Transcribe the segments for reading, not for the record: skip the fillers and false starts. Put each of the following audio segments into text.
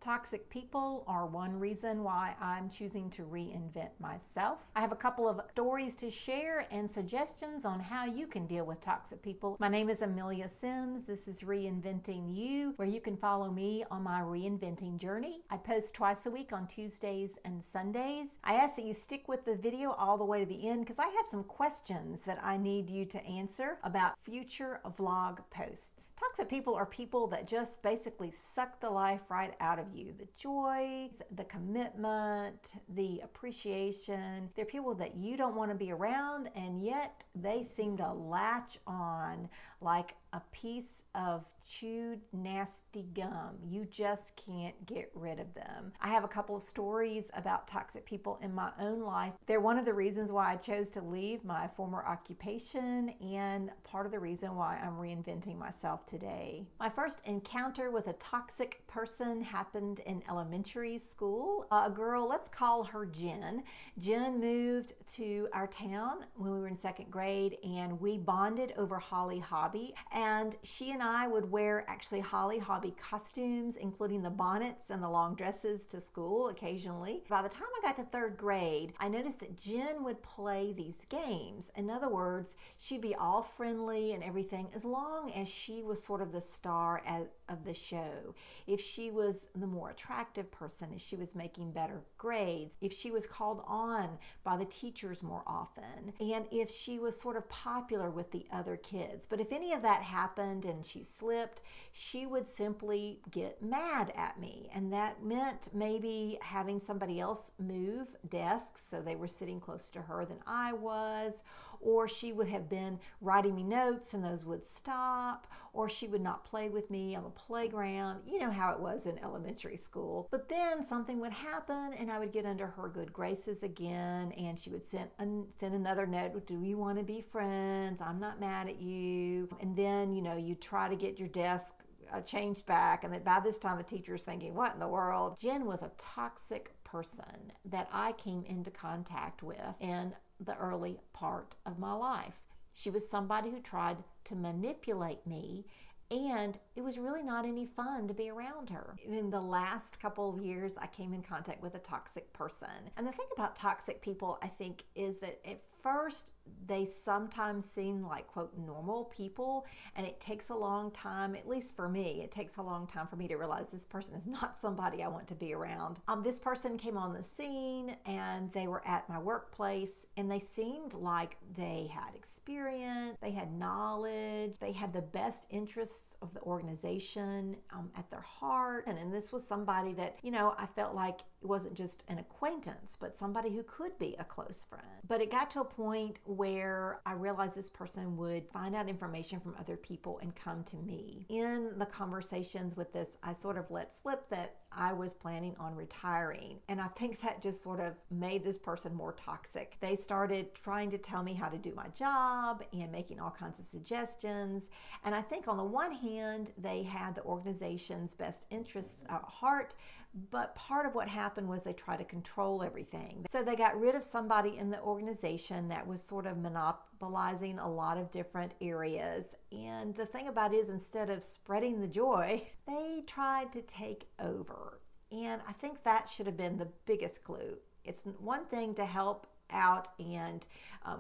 Toxic people are one reason why I'm choosing to reinvent myself. I have a couple of stories to share and suggestions on how you can deal with toxic people. My name is Amelia Sims. This is Reinventing You, where you can follow me on my reinventing journey. I post twice a week on Tuesdays and Sundays. I ask that you stick with the video all the way to the end because I have some questions that I need you to answer about future vlog posts. Toxic people are people that just basically suck the life right out of you. The joy, the commitment, the appreciation. They're people that you don't want to be around, and yet they seem to latch on like a piece of chewed nasty gum. You just can't get rid of them. I have a couple of stories about toxic people in my own life. They're one of the reasons why I chose to leave my former occupation and part of the reason why I'm reinventing myself today. My first encounter with a toxic person happened in elementary school. A girl, let's call her Jen. Jen moved to our town when we were in second grade, and we bonded over Holly Hobby, and she and I would wear actually Holly Hobby costumes, including the bonnets and the long dresses to school occasionally. By the time I got to third grade, I noticed that Jen would play these games. In other words, she'd be all friendly and everything as long as she was sort of the star of the show. If she was the more attractive person, if she was making better grades, if she was called on by the teachers more often, and if she was sort of popular with the other kids. But if any of that happened and she slipped, she would simply get mad at me. And that meant maybe having somebody else move desks so they were sitting closer to her than I was, or she would have been writing me notes and those would stop, or she would not play with me on the playground. You know how it was in elementary school. But then something would happen and I would get under her good graces again, and she would send another note. Do you want to be friends? I'm not mad at you. And then, you try to get your desk changed back, and that by this time the teacher's thinking, what in the world? Jen was a toxic person that I came into contact with in the early part of my life. She was somebody who tried to manipulate me, and it was really not any fun to be around her. In the last couple of years, I came in contact with a toxic person. And the thing about toxic people, I think, is that at first they sometimes seem like, quote, normal people, and it takes a long time, at least for me, it takes a long time for me to realize this person is not somebody I want to be around. This person came on the scene, and they were at my workplace, and they seemed like they had experience, they had knowledge, they had the best interests of the organization at their heart. And this was somebody that, I felt like it wasn't just an acquaintance, but somebody who could be a close friend. But it got to a point where I realized this person would find out information from other people and come to me. In the conversations with this, I sort of let slip that I was planning on retiring. And I think that just sort of made this person more toxic. They started trying to tell me how to do my job and making all kinds of suggestions. And I think on the one hand, they had the organization's best interests at heart, but part of what happened was they tried to control everything. So they got rid of somebody in the organization that was sort of monopolizing a lot of different areas. And the thing about it is, instead of spreading the joy, they tried to take over. And I think that should have been the biggest clue. It's one thing to help out and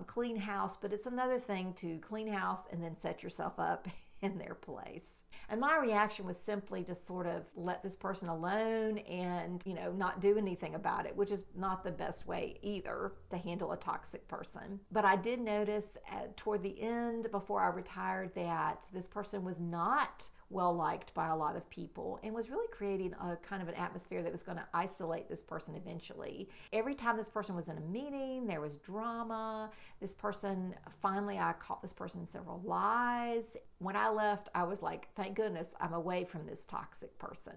clean house, but it's another thing to clean house and then set yourself up in their place. And my reaction was simply to sort of let this person alone and, not do anything about it, which is not the best way either to handle a toxic person. But I did notice toward the end, before I retired, that this person was not well liked by a lot of people and was really creating a kind of an atmosphere that was going to isolate this person eventually. Every time this person was in a meeting, there was drama. Finally, I caught this person in several lies. When I left, I was like, thank goodness I'm away from this toxic person.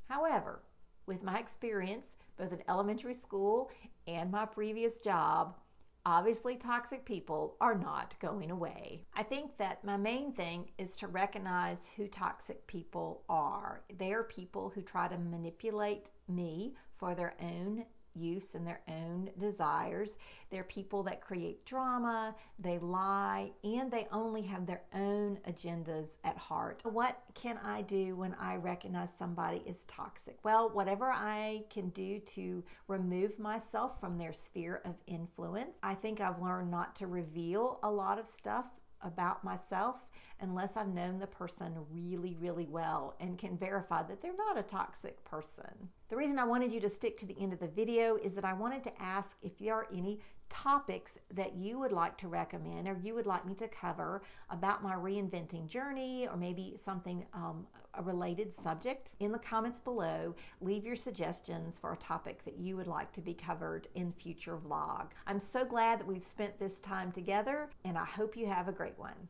However, with my experience, both in elementary school and my previous job, obviously toxic people are not going away. I think that my main thing is to recognize who toxic people are. They are people who try to manipulate me for their own use and their own desires. They're people that create drama, they lie, and they only have their own agendas at heart. What can I do when I recognize somebody is toxic? Well, whatever I can do to remove myself from their sphere of influence. I think I've learned not to reveal a lot of stuff about myself unless I've known the person really, really well and can verify that they're not a toxic person. The reason I wanted you to stick to the end of the video is that I wanted to ask if there are any topics that you would like to recommend or you would like me to cover about my reinventing journey, or maybe something, a related subject. In the comments below, leave your suggestions for a topic that you would like to be covered in future vlog. I'm so glad that we've spent this time together, and I hope you have a great one.